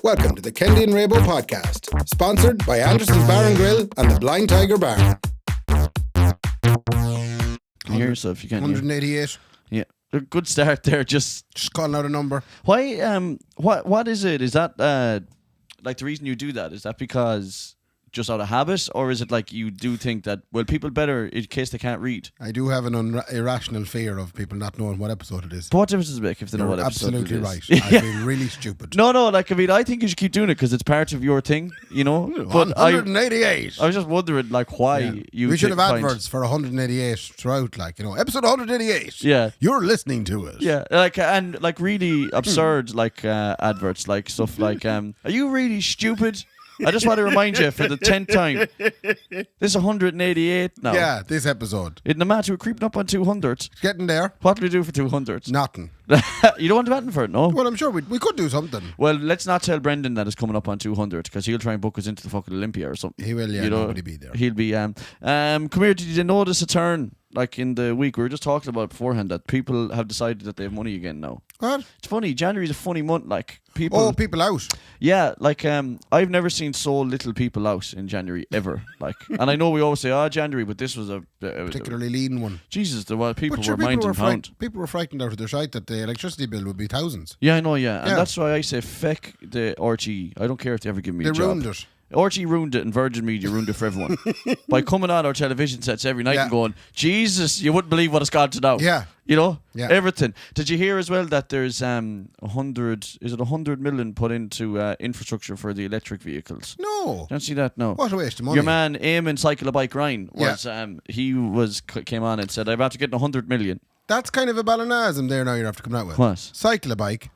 Welcome to the Kendy and Raybo podcast, sponsored by Anderson's Bar and Grill and the Blind Tiger Bar. Can you hear yourself? You can't. 188. Yeah, a good start there. Just calling out a number. Why? What is it? Is that like the reason you do that? Is that because just out of habit, or is it like you do think that people better in case they can't read? I do have an irrational fear of people not knowing what episode it is. But what difference does it make if they know what episode it is? You're absolutely right. I feel really stupid. No, like I think you should keep doing it because it's part of your thing, you know. But 188. I was just wondering, like, why you. We should have adverts for 188 throughout, like, you know, episode 188. Yeah, you're listening to it. Yeah, like really absurd, like adverts, like stuff like, are you really stupid? I just want to remind you for the 10th time. This is 188 now. Yeah, this episode. In the match, we're creeping up on 200. It's getting there. What do we do for 200? Nothing. You don't want to bet for it, no? Well, I'm sure we could do something. Well, let's not tell Brendan that it's coming up on 200 because he'll try and book us into the fucking Olympia or something. He will, yeah. Nobody be there. He'll be. Come here. Did you notice a turn? Like in the week, we were just talking about beforehand that people have decided that they have money again now. What? It's funny. January's a funny month. Like people. Oh, people out. Yeah, like I've never seen so little people out in January ever. Like, and I know we always say, January, but this was a particularly lean one. Jesus, people were minding pound. People were frightened out of their sight that the electricity bill would be thousands. Yeah, I know. Yeah, and that's why I say feck the RTE. I don't care if they ever give me a job. They ruined it. RTE ruined it, and Virgin Media ruined it for everyone by coming on our television sets every night and going, Jesus, you wouldn't believe what it's gone to now. Yeah. You know? Yeah. Everything. Did you hear as well that there's 100 million put into infrastructure for the electric vehicles? No. Don't see that? No. What a waste of money. Your man, Eamon Cycle a Bike Ryan, came on and said, I'm after getting 100 million. That's kind of a Ballinasm there now you have to come out with. What? Cycle a bike.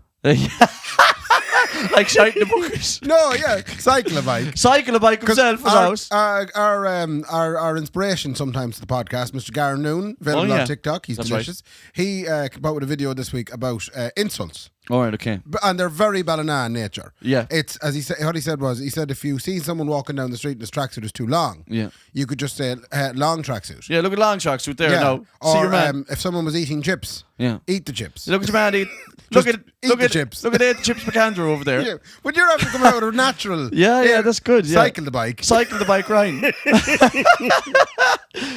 Like shouting the bookers. No, yeah, cycle a bike. Cycle a bike himself was out. Our inspiration sometimes to the podcast, Mr. Garen Noon, available on TikTok. He's delicious. Right. He came out with a video this week about insults. All right, okay. And they're very Ballina in nature. Yeah. It's, as he said, what he said was, if you see someone walking down the street and his tracksuit is too long, you could just say long tracksuit. Yeah, look at long tracksuit there now. Or see your man. If someone was eating chips, eat the chips. Look at your man eat. Look at the chips. Look at the chips McAndrew over there. Yeah. But you're having to come out with a natural. Yeah, that's good. Yeah. Cycle the bike. Cycle the bike, Ryan.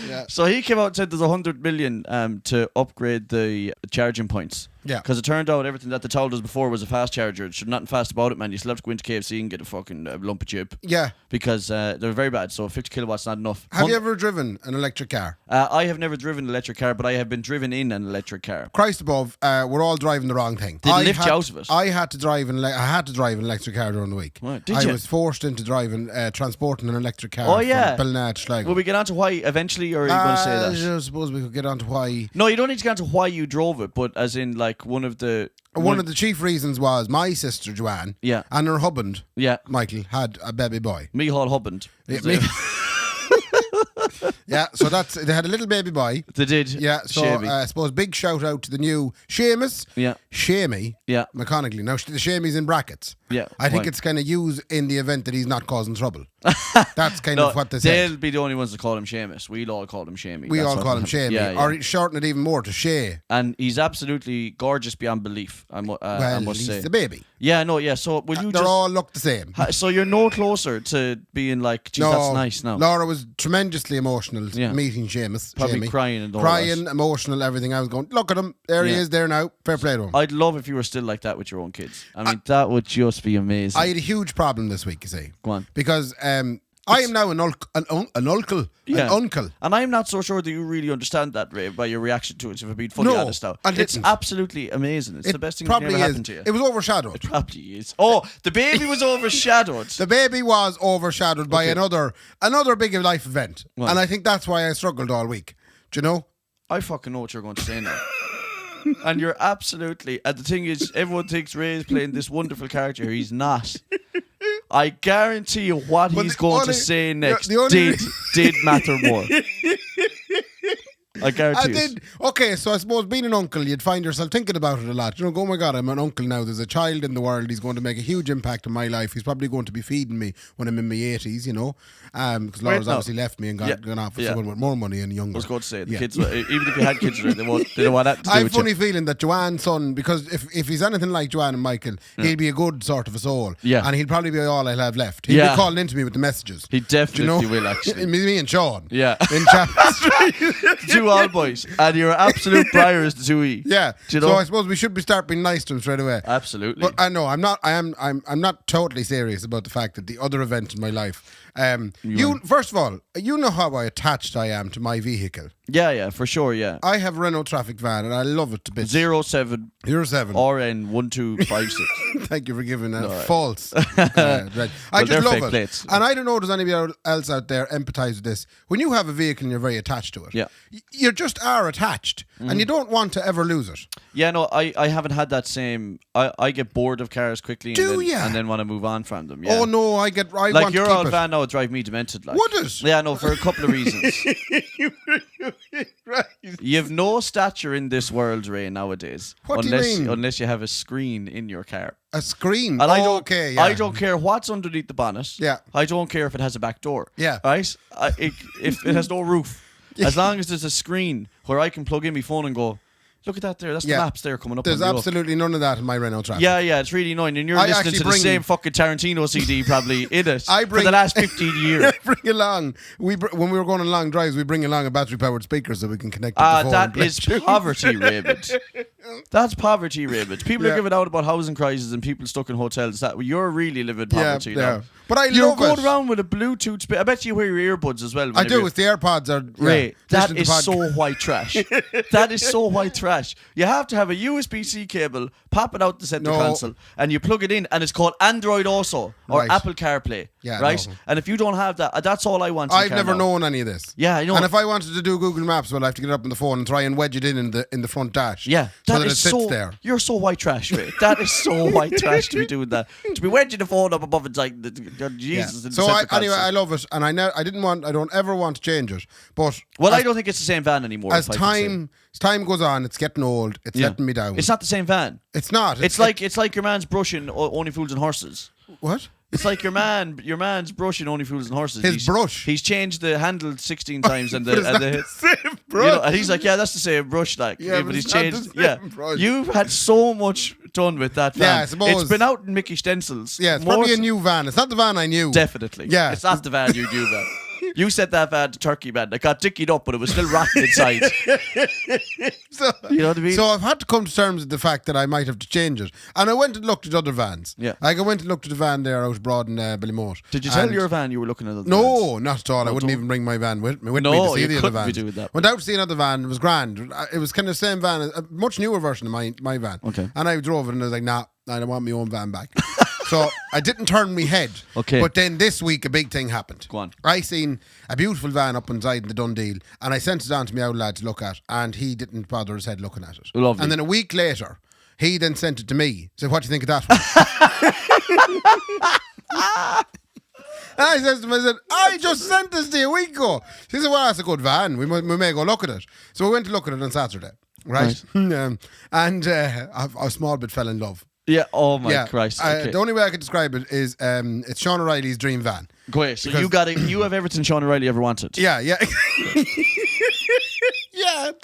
Yeah. So he came out and said there's 100 million to upgrade the charging points. Yeah. Because it turned out everything that they told us before was a fast charger. There's nothing fast about it, man. You still have to go into KFC and get a fucking lump of chip. Yeah. Because they're very bad. So 50 kilowatts not enough. Have you ever driven an electric car? I have never driven an electric car, but I have been driven in an electric car. Christ above, we're all driving the wrong thing. Did it lift you out of it? I had to drive an electric car during the week. Right. Did you? I was forced into driving, transporting an electric car from Ballina to Sligo. Will we get on to why eventually, or are you going to say that? I suppose we could get on to why. No, you don't need to get on to why you drove it, but as in like one of the chief reasons was my sister Joanne and her husband Michael had a baby boy. Micheál husband. Yeah, so they had a little baby boy. They did. Yeah, so I suppose big shout out to the new Seamus. Yeah. Shamey. Yeah. Mechanically. Now the Shamey's in brackets. Yeah. I think it's kind of used in the event that he's not causing trouble. That's kind of what they said. They'll be the only ones that call him Seamus. We'll all call him Shamey. We all call him Shamey. Yeah. Or shorten it even more to Shay. And he's absolutely gorgeous beyond belief, I must say. He's the baby. Yeah, no, yeah. So will you They all look the same. So you're no closer to being like, geez, that's nice now. Laura was tremendously emotional meeting Seamus. Probably crying and all Crying, emotional, everything. I was going, look at him. There he is there now. Fair play to him. I'd love if you were still like that with your own kids. I mean, that would just be amazing. I had a huge problem this week, you see. Go on. Because I am now an uncle. Yeah. An uncle. And I'm not so sure that you really understand that, Ray, by your reaction to it, if I'm being fully honest now. It's absolutely amazing. It's the best thing that can ever happen to you. It was overshadowed. It probably is. Oh, the baby was overshadowed. The baby was overshadowed by another big life event. Well, and I think that's why I struggled all week. Do you know? I fucking know what you're going to say now. And you're absolutely... And the thing is, everyone thinks Ray's playing this wonderful character. He's not. I guarantee you what he's going to say next did matter more. I guarantee it. Okay, so I suppose being an uncle, you'd find yourself thinking about it a lot. You know, go, oh my God, I'm an uncle now. There's a child in the world. He's going to make a huge impact on my life. He's probably going to be feeding me when I'm in my 80s, you know. Because Laura's obviously left me and gone off with someone with more money and younger. I was going to say, the kids, even if you had kids, they don't want that to do I have with a funny feeling that Joanne's son, because if he's anything like Joanne and Michael, he'll be a good sort of a soul. Yeah. And he'll probably be all I'll have left. He'll be calling into me with the messages. He definitely will, actually. Me and Sean. Yeah. In Chapman Street. Two old boys. And you're absolute briars to two Yeah. Do you know? So I suppose we should start being nice to him straight away. Absolutely. But I know I'm not totally serious about the fact that the other event in my life. First of all, you know how attached I am to my vehicle. Yeah, for sure, yeah. I have a Renault Traffic van and I love it to bits. 07 RN 1256. Thank you for giving that false. I just love it. Plates. And I don't know, does anybody else out there empathise with this? When you have a vehicle and you're very attached to it, you just are attached and you don't want to ever lose it. Yeah, no, I haven't had that same. I get bored of cars quickly and then want to move on from them. Yeah. Oh no, I like want your to keep old it. van now would drive me demented. Like. Would it? Yeah, no, for a couple of reasons. Right. You have no stature in this world, Ray, nowadays. What do you mean? Unless you have a screen in your car. A screen? And I don't care what's underneath the bonnet. Yeah. I don't care if it has a back door. Yeah. Right? If it has no roof. As long as there's a screen where I can plug in my phone and go, look at that there. That's the maps there coming up. There's absolutely none of that in my Renault Traffic. Yeah, it's really annoying. And you're listening to the same fucking Tarantino CD probably in it for the last 15 years. I bring along, when we were going on long drives, we bring along a battery-powered speaker so we can connect to the phone. That is poverty, Raymond. That's poverty, Raymond. People are giving out about housing crises and people stuck in hotels. That you're really living poverty now. But you're going around with a Bluetooth speaker. I bet you wear your earbuds as well. I do. With the AirPods are Ray. That is so white trash. That is so white trash. You have to have a USB-C cable, pop it out the center console, and you plug it in, and it's called Android Auto or Apple CarPlay. Yeah, right. No. And if you don't have that, that's all I want. I've never known any of this. Yeah, I know. And if I wanted to do Google Maps, well, I have to get it up on the phone and try and wedge it in the front dash. Yeah, so that it sits there. You're so white trash, Ray. That is so white trash to be doing that. To be wedging the phone up above it's like Jesus. Yeah. So anyway, I love it, and I don't ever want to change it. But I don't think it's the same van anymore. As time goes on, it's getting old. It's letting me down. It's not the same van. It's not. It's like your man's brushing Only Fools and Horses. What? It's like your man's brushing Only Fools and Horses. His brush. He's changed the handle 16 times and the same brush. You know, and he's like, yeah, that's the same brush. Like, but he's it's changed. Not the same brush. You've had so much done with that van. Yeah, I suppose. It's been out in Mickey Stencil's. Yeah, it's probably a new van. It's not the van I knew. Definitely. Yeah, it's not the van you knew, man. You sent that van to Turkey, man. It got dickied up, but it was still rotten inside. You know what I mean? So I've had to come to terms with the fact that I might have to change it. And I went and looked at other vans. Yeah. Like I went and looked at a van there out abroad in Ballymote. Did you tell your van you were looking at other vans? No, not at all. I wouldn't even bring my van with me to see the other vans. Be doing that. Went out to see another van. It was grand. It was kind of the same van, a much newer version of my van. Okay. And I drove it and I was like, nah, I don't want my own van back. So I didn't turn my head. Okay. But then this week a big thing happened. Go on. I seen a beautiful van up inside in the Dundee and I sent it on to my old lad to look at and he didn't bother his head looking at it. Lovely. And then a week later, he then sent it to me. So what do you think of that one? And I said to him, I just sent this to you a week ago. He said, well, that's a good van. We may go look at it. So we went to look at it on Saturday. Right? And a small bit fell in love. Yeah, oh my Christ. Okay. The only way I could describe it is it's Sean O'Reilly's dream van. Great. So you have everything Sean O'Reilly ever wanted. Yeah. Yeah,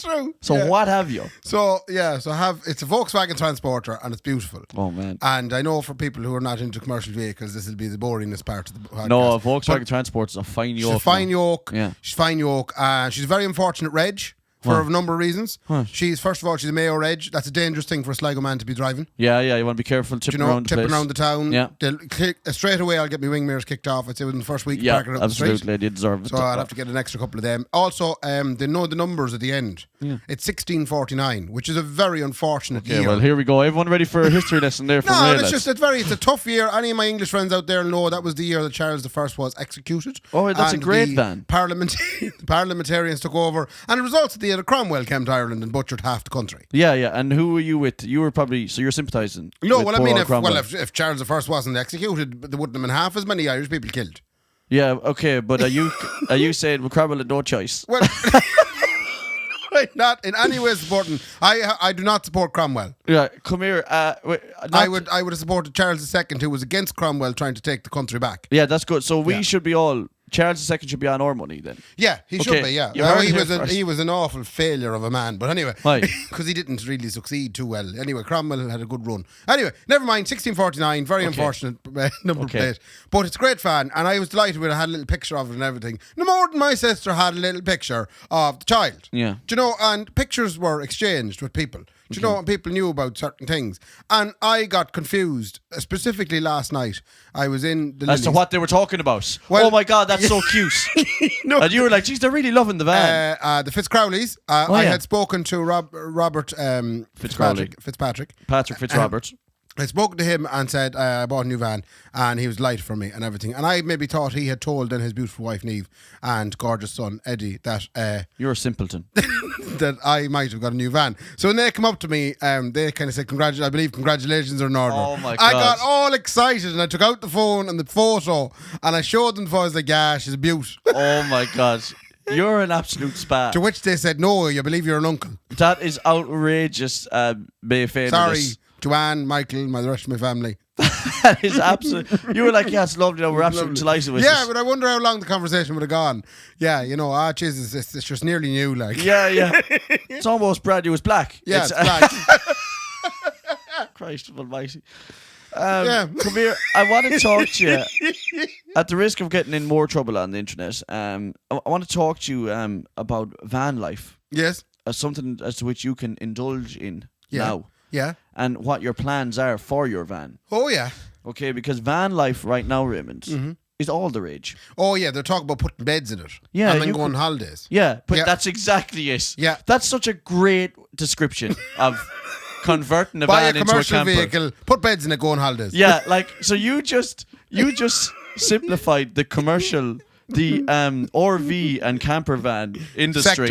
true. So what have you? So it's a Volkswagen Transporter and it's beautiful. Oh man. And I know for people who are not into commercial vehicles, this will be the boringest part of the podcast. No, a Volkswagen Transporter is a fine yoke. She's a fine yoke. Yeah. She's a fine yoke. She's a very unfortunate reg. For a number of reasons. She's first of all, she's a Mayo reg. That's a dangerous thing for a Sligo man to be driving. Yeah, you want to be careful tipping around the town. Yeah. Straight away, I'll get my wing mirrors kicked off. I'd say within the first week. Yeah, parking up absolutely. The street. You deserve it. So I'll have to get an extra couple of them. Also, they know the numbers at the end. Yeah. It's 1649, which is a very unfortunate year. Well, here we go. Everyone ready for a history lesson there? It's a tough year. Any of my English friends out there know that was the year that Charles I was executed. Oh, that's a great van. The parliamentarians took over, and it was also the year that Cromwell came to Ireland and butchered half the country. Yeah. And who were you with? You were probably, so you're sympathising. No, well, I mean, if Charles I wasn't executed, there wouldn't have been half as many Irish people killed. Yeah, okay, but are you saying with Cromwell had no choice? Well, I'm not in any way supporting. I do not support Cromwell. Yeah, come here. I would have supported Charles II, who was against Cromwell trying to take the country back. Yeah, that's good. So we should be all. Charles II should be on our money then. Yeah, he should be. Yeah, he was an awful failure of a man. But anyway, because he didn't really succeed too well. Anyway, Cromwell had a good run. Anyway, never mind. 1649, very unfortunate number plate, but it's a great fan, and I was delighted with it. I had a little picture of it and everything. No more than my sister had a little picture of the child. Yeah, do you know? And pictures were exchanged with people. Do you know, people knew about certain things. And I got confused, specifically last night. I was in the as to what they were talking about. Well, oh my God, that's so cute. No. And you were like, geez, they're really loving the van. The Fitzcrowleys. I had spoken to Robert Fitzpatrick. Patrick Fitzrobert. I spoke to him and said I bought a new van, and he was light for me and everything. And I maybe thought he had told then his beautiful wife Neve and gorgeous son Eddie that you're a simpleton. that I might have got a new van. So when they come up to me, they kind of said congratulations are in order. Oh my God! I got all excited and I took out the phone and the photo and I showed them the photo. I was like, yeah, she's a beaut. Oh my God! You're an absolute spa. To which they said, no, you believe you're an uncle. That is outrageous. Sorry. Joanne, Michael, the rest of my family. That is absolute. You were like, yeah, it's lovely. We're absolutely delighted with it. Yeah, but I wonder how long the conversation would have gone. Yeah, Jesus, it's just nearly new, like. Yeah. It's almost brand new. It's black. Yeah, it's black. Christ almighty. Come here. I want to talk to you, at the risk of getting in more trouble on the internet. I want to talk to you about van life. Yes. As something as to which you can indulge in now. Yeah. And what your plans are for your van. Oh, yeah. Okay, because van life right now, Raymond, is all the rage. Oh, yeah, they're talking about putting beds in it. Yeah. And then going on holidays. Yeah, but that's exactly it. Yeah. That's such a great description of converting a van into a commercial camper. vehicle, put beds in it, go on holidays. Yeah, like, so you just simplified the commercial, the RV and camper van industry.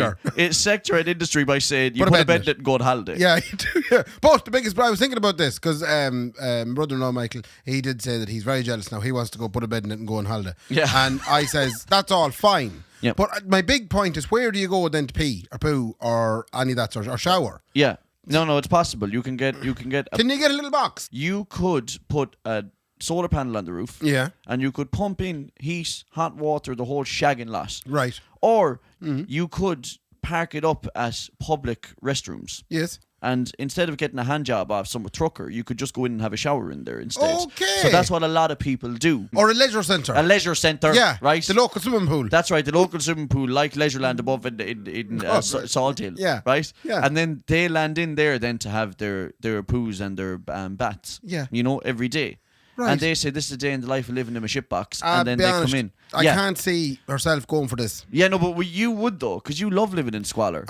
Sector and industry by saying you put a bed in it and go on holiday. Yeah, you do. Yeah. But I was thinking about this because brother-in-law Michael, he did say that he's very jealous now. He wants to go put a bed in it and go on holiday. Yeah. And I says, that's all fine. Yeah. But my big point is, where do you go then to pee or poo or any of that sort, or shower? Yeah. No, it's possible. You can get. Can you get a little box? You could put a solar panel on the roof. Yeah. And you could pump in heat, hot water, the whole shagging lot. Right. Or you could park it up at public restrooms. Yes. And instead of getting a hand job off some trucker, you could just go in and have a shower in there instead. Okay. So that's what a lot of people do. Or a leisure centre. A leisure centre. Yeah. Right. The local swimming pool. That's right. The local swimming pool, like Leisureland above in Salt Hill. Yeah. Right. Yeah. And then they land in there then to have their poos and their baths. Yeah. Every day. Right. And they say this is a day in the life of living in a shipbox, and then be they honest, come in. I can't see herself going for this. Yeah, no, but you would though, because you love living in squalor.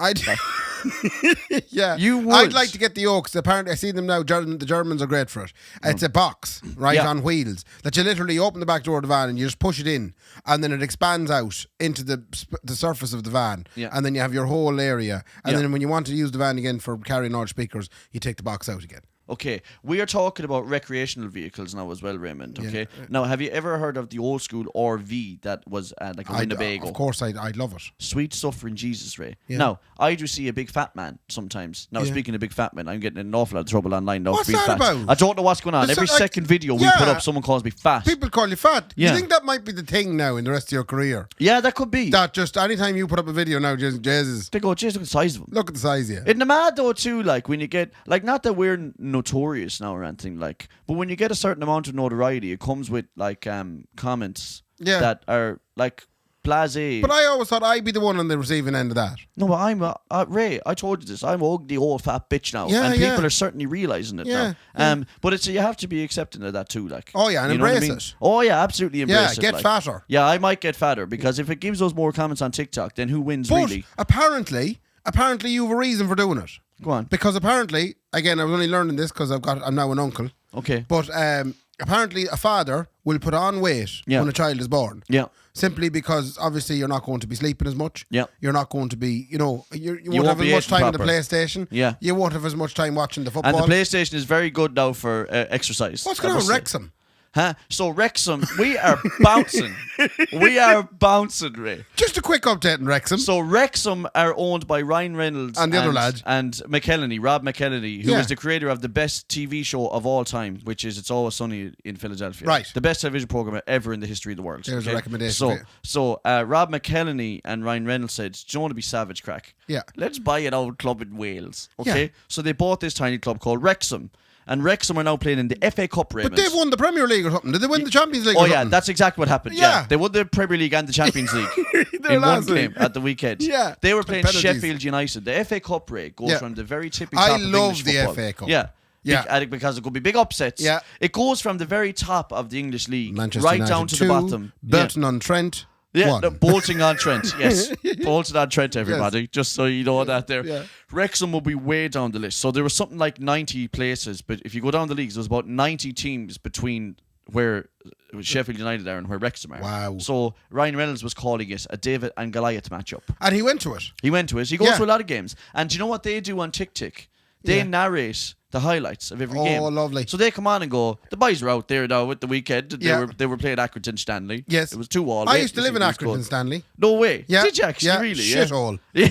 Yeah, you would. I'd like to get the Oaks. Apparently, I see them now. The Germans are great for it. It's a box, right, on wheels that you literally open the back door of the van and you just push it in, and then it expands out into the surface of the van, and then you have your whole area. And then when you want to use the van again for carrying large speakers, you take the box out again. Okay, we are talking about recreational vehicles now as well, Raymond. Okay, now have you ever heard of the old school RV that was like a Winnebago? Of course, I'd love it. Sweet suffering Jesus, Ray. Yeah. Now I do see a big fat man sometimes. Now speaking of big fat men, I'm getting in an awful lot of trouble online now. What's being that fat. about? I don't know what's going on. Every second video we put up, someone calls me fat. People call you fat. Yeah. You think that might be the thing now in the rest of your career? Yeah, that could be. That just anytime you put up a video now, Jesus. They go, Jesus, look at the size of them. Look at the size, yeah. Isn't it mad though too? Like when you get not that we're notorious now or anything but when you get a certain amount of notoriety, it comes with comments that are like blasé. But I always thought I'd be the one on the receiving end of that. No, but I'm Ray. I told you this. I'm an ugly old fat bitch now, and people are certainly realizing it now. But you have to be accepting of that too, like. Oh yeah, and embrace it. Oh yeah, absolutely embrace it. Yeah, get fatter. Yeah, I might get fatter because if it gives us more comments on TikTok, then who wins really? Apparently you have a reason for doing it. Go on. Because apparently, again, I was only learning this because I'm now an uncle. Okay. But apparently a father will put on weight when a child is born. Yeah. Simply because obviously you're not going to be sleeping as much. Yeah. You're not going to be, you won't have as much time on the PlayStation. Yeah. You won't have as much time watching the football. And the PlayStation is very good now for exercise. What's going on with Wrexham? Huh? So Wrexham, we are bouncing. We are bouncing, Ray. Just a quick update on Wrexham. So Wrexham are owned by Ryan Reynolds And the other lad. and McKellany, Rob McKellany, who Yeah. is the creator of the best TV show of all time, which is It's Always Sunny in Philadelphia. Right. The best television program ever in the history of the world. There's a recommendation So, for you. so Rob McKellany and Ryan Reynolds said, do you want to be savage crack? Yeah. Let's buy an old club in Wales. Okay? Yeah. So they bought this tiny club called Wrexham. And Wrexham are now playing in the FA Cup, Raymond. But they've won the Premier League or something. Did they win the Champions League Oh, or yeah, something? that's exactly what happened. Yeah. They won the Premier League and the Champions League Their in one last game week. at the weekend. Yeah. They were playing Penalties. Sheffield United. The FA Cup break goes Yeah. from the very tippy I top of love English the football. FA Cup. Yeah. Yeah. Because it could be big upsets. Yeah. It goes from the very top of the English league Manchester right United down to 2, the bottom. Burton on Trent. Yeah, one. no, bolting on Trent. Yes, bolting on Trent, everybody. Just so you know that there. Yeah. Wrexham will be way down the list. So there was something like 90 places, but if you go down the leagues, there's about 90 teams between where Sheffield United are and where Wrexham are. Wow. So Ryan Reynolds was calling it a David and Goliath matchup. And he went to it. He went to it. He goes Yeah. to a lot of games. And do you know what they do on Tick? They Yeah. narrate the highlights of every Oh, game. lovely. So they come on and go, the boys are out there now with the weekend. Yeah. They were playing Accrington Stanley. Yes. It was 2-2. I used to live in Accrington, Stanley. No way. Yeah. Did you actually yeah. really? Shit hole. Yeah.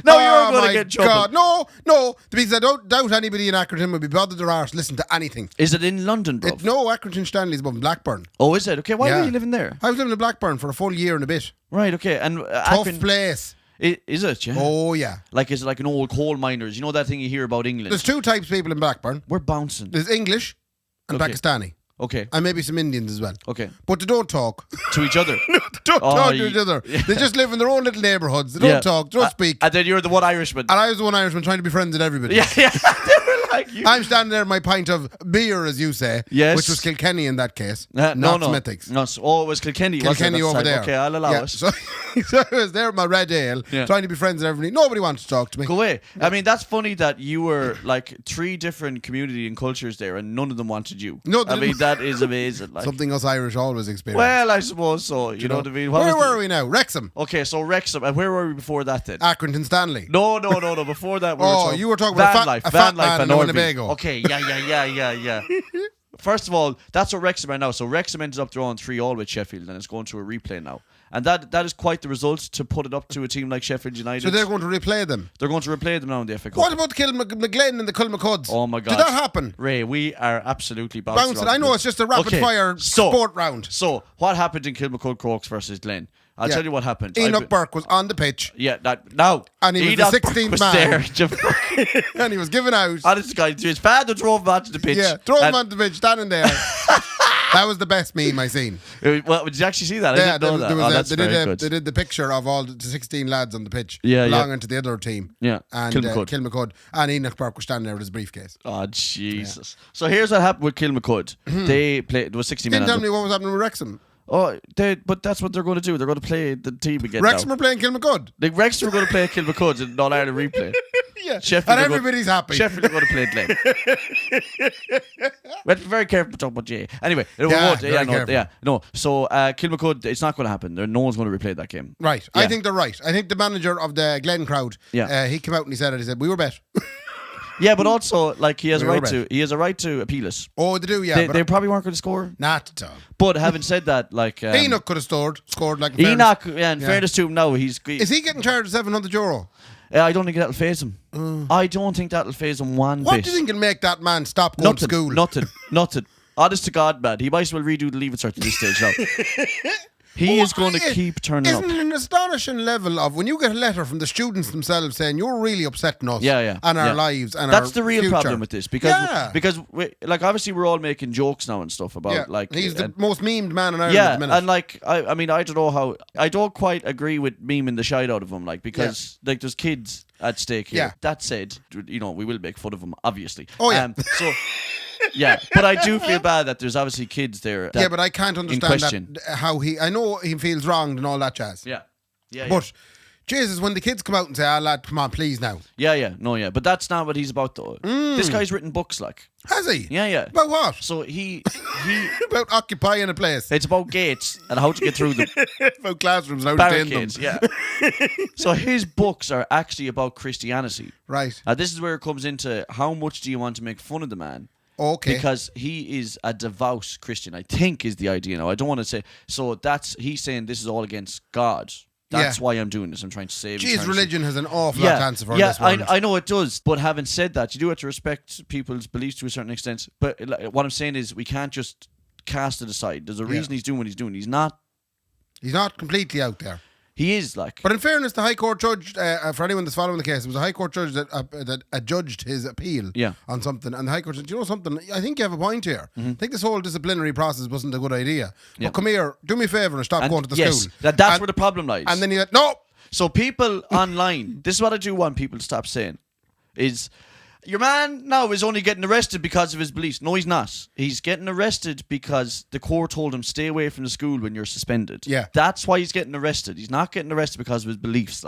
No, you were Oh going my to get in trouble. God. No. Because I don't doubt anybody in Accrington would be bothered their arse listen to anything. Is it in London, bro? No, Accrington Stanley's above Blackburn. Oh, is it? Okay, why Yeah. were you living there? I was living in Blackburn for a full year and a bit. Right, okay. And Tough place. Is it? Yeah. Oh, yeah. Like, is it like an old coal miners? You know that thing you hear about England? There's two types of people in Blackburn. We're bouncing. There's English and Okay. Pakistani. Okay. And maybe some Indians as well. Okay. But they don't talk. To each other. They don't Oh, talk to you- each other. yeah. They just live in their own little neighbourhoods. They don't talk. They don't speak. And then you're the one Irishman. And I was the one Irishman trying to be friends with everybody. Yeah. They were like you. I'm standing there with my pint of beer, as you say. Yes. Which was Kilkenny in that case. No. not Smithick's. No, it was Kilkenny. wasn't it? Kilkenny That's over right. there. Okay, I'll allow Yeah, it. So, so I was there with my red ale, Yeah. trying to be friends with everybody. Nobody wanted to talk to me. Go away. I mean, that's funny that you were like 3 different community and cultures there, and none of them wanted you. No, they I mean, didn't. that is amazing. Like, Something us Irish always experience. well, I suppose so. You know what I mean? What Where was were the- we now? Wrexham. Okay, so Wrexham. And where were we before that then? Accrington Stanley. No. Before that, we were Oh, talking you were talking about a fat man and in Orby. Winnebago. Okay, yeah. First of all, that's what Wrexham are now. So Wrexham ended up drawing 3-3 with Sheffield, and it's going to a replay now. And that is quite the result to put it up to a team like Sheffield United. So they're going to replay them. They're going to replay them now in the FA Cup. What about McGlynn and the Culmacuds? Oh my God! Did that happen? Ray, we are absolutely bouncing. Bouncing. off I know the- it's just a rapid Okay, fire so- sport round. So what happened in Kilmacud Crokes versus Glen? I'll Yeah. tell you what happened. Enoch Burke was on the pitch Yeah, that now. And he was the Enoch 16th was man. there to and he was given out. honest guy, his father drove him onto the pitch. Yeah, throw him And- on the pitch, standing there. That was the best meme I seen. Well, did you actually see that? I Yeah, didn't know that. That's they, very did good. they did the picture of all the 16 lads on the pitch Yeah, yeah. belonging to the other team. Yeah, And Kilmacud. Kilmacud. And Enoch Burke was standing there with his briefcase. Oh Jesus! So here's what happened with Kilmacud. They played. There was 60 men. Didn't on tell the- me what was happening with Wrexham. Oh, but that's what they're going to do. They're going to play the team again. Wrexham now. are playing Kilmacud. Like Wrexham are going to play Kilmacud in All Ireland replay. Yeah. Sheffield And are go- everybody's happy. Sheffield are going to play Glen. We have to be very careful talking about Jay. Anyway, we Yeah, won't. very careful. No. So Kilmacud, it's not going to happen. No one's going to replay that game. Right. Yeah. I think they're right. I think the manager of the Glen crowd, Yeah. he came out and he said it. He said, we were bet. Yeah, but also like he has a We were right right. to. He has a right to appeal it. Oh, they do, yeah. They probably weren't going to score. not at all. But having said that, like Enoch could have scored like in fairness. Enoch, yeah, in Yeah. fairness to him now, he's. Is he getting charged €700? I don't think that'll phase him. I don't think that'll phase him one What bit. do you think will make that man stop going to school? Nothing. Honest to God, man. He might as well redo the Leave It Cert at this stage now. He is going to keep turning up. Isn't it an astonishing level of when you get a letter from the students themselves saying you're really upsetting us Yeah. and our yeah. lives and That's our the real future. problem with this because Yeah. like obviously we're all making jokes now and stuff about Yeah. like he's the and- most memed man in Ireland yeah, at the minute. and like I mean I don't know how I don't quite agree with memeing the shite out of him like because like there's kids at stake here. Yeah. That said, you know we will make fun of him obviously. Oh, yeah. So yeah, but I do feel bad that there's obviously kids there. yeah, but I can't understand question. that how he. I know he feels wronged and all that jazz. yeah. But Jesus, when the kids come out and say, "Ah, lad, come on, please now," But that's not what he's about though. This guy's written books like. has he? Yeah. About what? So he About occupying a place. it's about gates and how to get through them. About classrooms and how to tame them. Barricades, yeah. So his books are actually about Christianity. Right. This is where it comes into how much do you want to make fun of the man Okay. Because he is a devout Christian, I think is the idea now. I don't want to say. So he's saying this is all against God. That's why I'm doing this. I'm trying to save. Geez, religion has an awful lot to answer for in this world. I know it does. But having said that, you do have to respect people's beliefs to a certain extent. But what I'm saying is we can't just cast it aside. There's a reason he's doing what he's doing. He's not completely out there. He is like. But in fairness, the High Court judge, for anyone that's following the case, it was a High Court judge that adjudged his appeal on something. And the High Court said, you know something, I think you have a point here. I think this whole disciplinary process wasn't a good idea. But come here, do me a favour and stop going to the school. That's where the problem lies. And then he said, no. So people online, this is what I do want people to stop saying, is your man now is only getting arrested because of his beliefs. No, he's not. He's getting arrested because the court told him stay away from the school when you're suspended. Yeah. That's why he's getting arrested. He's not getting arrested because of his beliefs.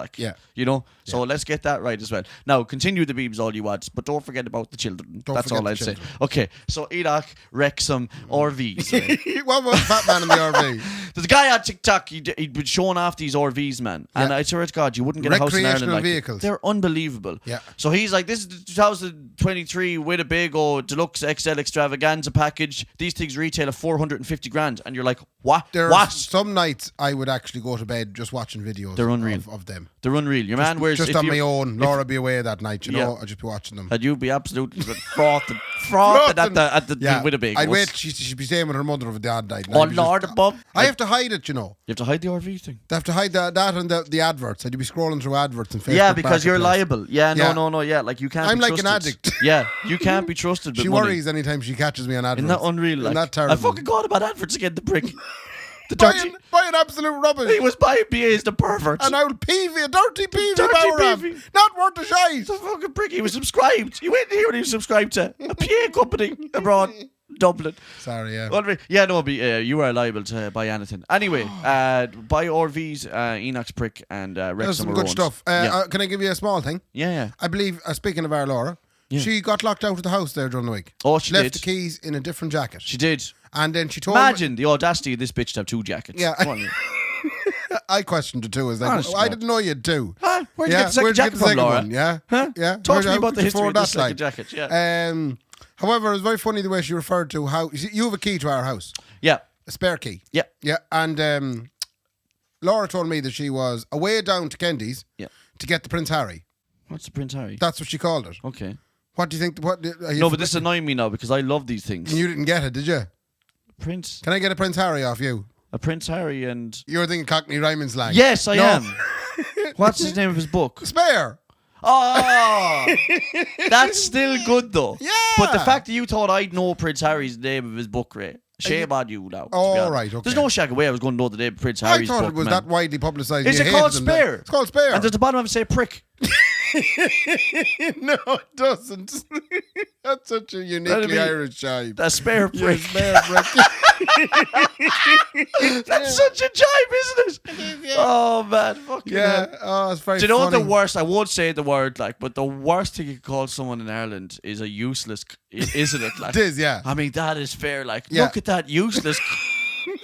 You know? So let's get that right as well. Now, continue the beams all you want, but don't forget about the children. That's all I'd say. Okay, so Enoch wrecks some RVs. Right? What was the fat man in the RV? There's a guy on TikTok, he'd been showing off these RVs, man. And I swear to God, you wouldn't get a house in Ireland like vehicles. They're unbelievable. Yeah. So he's like, this is the 2023 Winnebago Deluxe XL Extravaganza package. These things retail at 450 grand. And you're like, what? What? Some nights I would actually go to bed just watching videos They're unreal. of them. They're unreal. Your man wears... Just on my own. Laura be away that night, you know. I'd just be watching them. And you'd be absolutely frothing at the Winnebago. I'd wait. She'd be staying with her mother if her dad died. Oh, Lord above. I have to hide it, you know. You have to hide the RV thing. They have to hide that and the adverts. I'd be scrolling through adverts and Facebook. Yeah, because you're liable. Yeah, Yeah. no. Yeah, like you can't I'm be like trusted. an addict. Yeah, you can't be trusted with She money. worries anytime she catches me on adverts. Isn't that unreal? Like, Isn't that terrible? I fucking got about adverts again, the prick. The dirty... Buying absolute rubbish. He was buying BAs, the pervert. An old PV, a dirty PV Dirty power PV. amp. Not worth a shite. The fucking prick. He was subscribed. You went in here and he was subscribed to a PA company abroad, Dublin. Sorry, yeah. Yeah, no, you are liable to buy anything. Anyway, buy RVs, Enoch's prick, and wreck There's some some good stuff. Can I give you a small thing? Yeah. I believe, speaking of our Laura, she got locked out of the house there during the week. Oh, she left did. the keys in a different jacket. She did. And then she told Imagine the audacity of this bitch to have two jackets. Yeah. I questioned it too. I didn't know you had two. Huh? Where'd you get the second jacket from, Laura? One? Yeah. Huh? Yeah. Talk to me about the history of the second jacket. Yeah. However, it was very funny the way she referred to how you have a key to our house. Yeah. A spare key. Yeah. Yeah. And Laura told me that she was away down to Kendy's to get the Prince Harry. What's the Prince Harry? That's what she called it. Okay. What do you think? No, but this is annoying me now because I love these things. And you didn't get it, did you? Prince. Can I get a Prince Harry off you? A Prince Harry and... You're thinking Cockney rhyming slang. Yes, I am. What's his name of his book? Spare. Oh, that's still good though. Yeah. But the fact that you thought I'd know Prince Harry's name of his book, Ray, shame on you now. Oh, right, okay. There's no shag away I was going to know the name of Prince Harry's book. I thought it was that widely publicised. Is it called Spare? It's called Spare. And does the bottom of it say prick? No, it doesn't. That's such a uniquely Irish jibe. That's Spare prick. Spare prick. That's such a jibe, isn't it? Yeah. Oh man, fucking hell. Oh, it's very Do you know funny. the worst? I won't say the word, like, but the worst thing you could call someone in Ireland is a useless, isn't it? Like, it is, yeah. I mean, that is fair. Like, Yeah. look at that useless.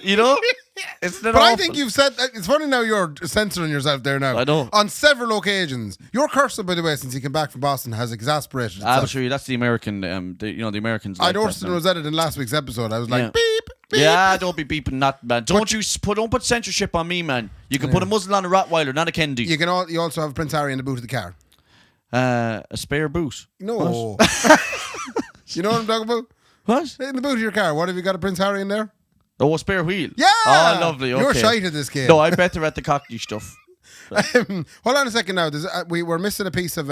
You know? It's not But awful. I think you've said it's funny now you're censoring yourself there now. I know. On several occasions. Your cursor, by the way, since he came back from Boston, has exasperated itself. I'm sure that's the American, the Americans. I like noticed it was edited in last week's episode. I was like, Yeah. beep, beep. Yeah, don't be beeping that, man. Don't put censorship on me, man. You can put a muzzle on a Rottweiler, not a Kendy. You also have Prince Harry in the boot of the car. A spare boot. No. You know what I'm talking about? What? In the boot of your car. What have you got a Prince Harry in there? Oh, a spare wheel. Yeah. Oh, lovely. Okay. You're shite at this game. No, I bet they're at the Cockney stuff. Hold on a second now. We were missing a piece of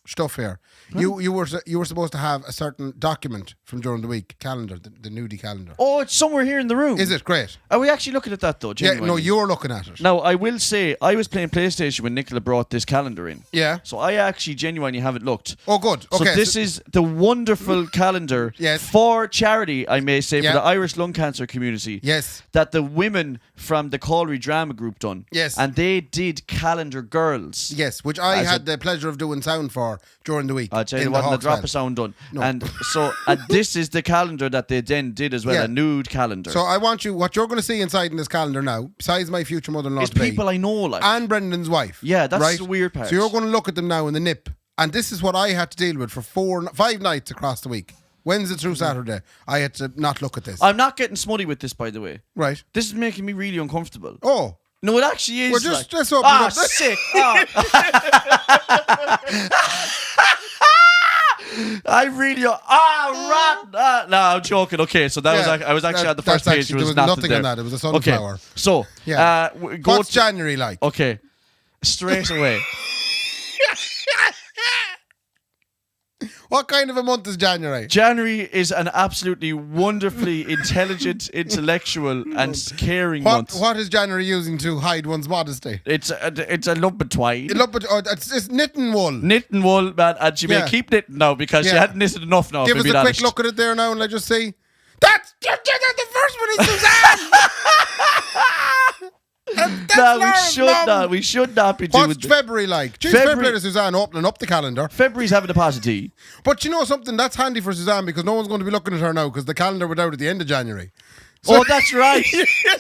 stuff here. Huh? You were supposed to have a certain document from during the week calendar, the nudie calendar. Oh, it's somewhere here in the room. Is it great? Are we actually looking at that though? Genuinely? Yeah, no, you're looking at it. Now, I will say I was playing PlayStation when Nicola brought this calendar in. Yeah. So I actually genuinely haven't looked. Oh, good. Okay. So this is the wonderful calendar for charity, I may say, for the Irish lung cancer community. Yes. That the women from the Colliery Drama Group done. Yes. And they did Calendar Girls. Yes, which I had the pleasure of doing sound for during the week. I'll tell you, there wasn't a drop of sound done. No. And so this is the calendar that they then did as well, a nude calendar. So I want what you're going to see inside in this calendar now, besides my future mother-in-law it's people I know, like. and Brendan's wife. Yeah, that's right? the weird part. So you're going to look at them now in the nip. And this is what I had to deal with for 5 nights across the week. Wednesday through Saturday. I had to not look at this. I'm not getting smutty with this, by the way. Right. This is making me really uncomfortable. Oh. No, it actually is. Well, just open ah, up. sick. I really. No, I'm joking. Okay, so that was. I was actually on the first page. There was nothing on that. It was a sunflower. Okay, so what's January like? Okay, straight away. What kind of a month is January? January is an absolutely wonderfully intelligent, intellectual, and caring month. What is January using to hide one's modesty? It's a lump of twine. It's knitting wool. Knitting wool, man, and she may keep knitting now because she hadn't knitted enough now. Give us a quick look at it there now, and let's just see. That's the first one is Suzanne. No, we should not be doing. What's February like? February to Suzanne opening up the calendar. February's having a party tea. But you know something? That's handy for Suzanne because no one's going to be looking at her now because the calendar went out at the end of January. So that's right.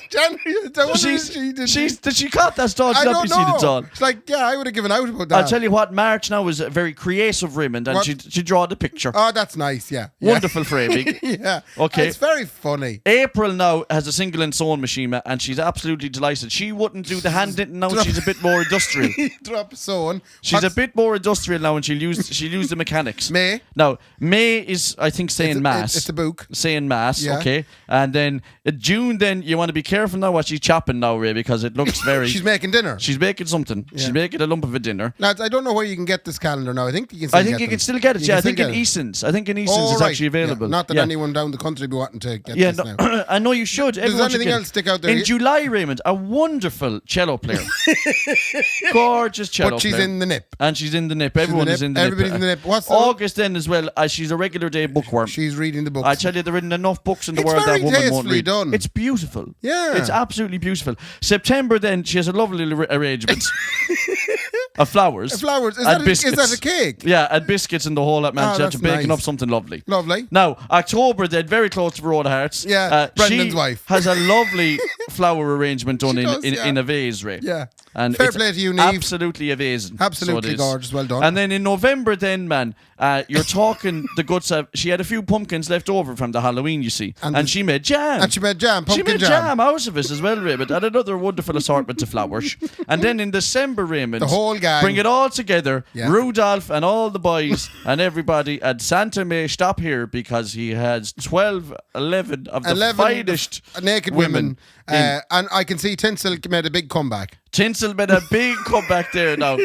January. Did she cut that stall? I don't know. It all. It's like, I would have given out about that. I'll tell you what, March now is a very creative Raymond, and she draw the picture. Oh, that's nice, yeah. Wonderful framing. Yeah. Okay. It's very funny. April now has a single and sewing machine, and she's absolutely delighted. She wouldn't do the hand knitting now. She's a bit more industrial. Drop sewing. She's a bit more industrial now, and she'll use the mechanics. May is, I think, saying mass. It's a book. Saying mass, okay. And then June, then you want to be careful now what she's chopping now, Ray, because it looks very... She's making dinner. She's making something. Yeah. She's making a lump of a dinner. Lads, I don't know where you can get this calendar now. I think you can still get it. Yeah, I think in Eason's. it's actually available. Yeah. Not that anyone down the country be wanting to get this now. I know you should. Does anything else stick out there? In July, Raymond, a wonderful cello player. Gorgeous cello player. But she's in the nip. And she's in the nip. Everyone is in the nip. Everybody's in the nip. What's August then as well, she's a regular day bookworm. She's reading the books. I tell you, there isn't enough books in the world that woman won't read. Done. It's beautiful. Yeah. It's absolutely beautiful. September then, she has a lovely arrangement of flowers. Is that a cake? Yeah, and biscuits and the whole lot, man. She's baking up something lovely. Lovely. Now, October then, very close to Rhoda Hearts. Yeah, Brendan's wife. Has a lovely flower arrangement done in a vase, Ray. Yeah. And fair play to you, Niamh. Absolutely amazing. Absolutely gorgeous. Well done. And then in November then, man, you're talking the guts of... She had a few pumpkins left over from the Halloween, you see. And she made jam. Pumpkin jam. She made jam out of it as well, Raymond. And another wonderful assortment of flowers. And then in December, Raymond... The whole gang. Bring it all together. Yeah. Rudolph and all the boys and everybody. And Santa may stop here because he has 11 of the finest naked women. And I can see Tinsel made a big comeback. Tinsel made a big comeback there now.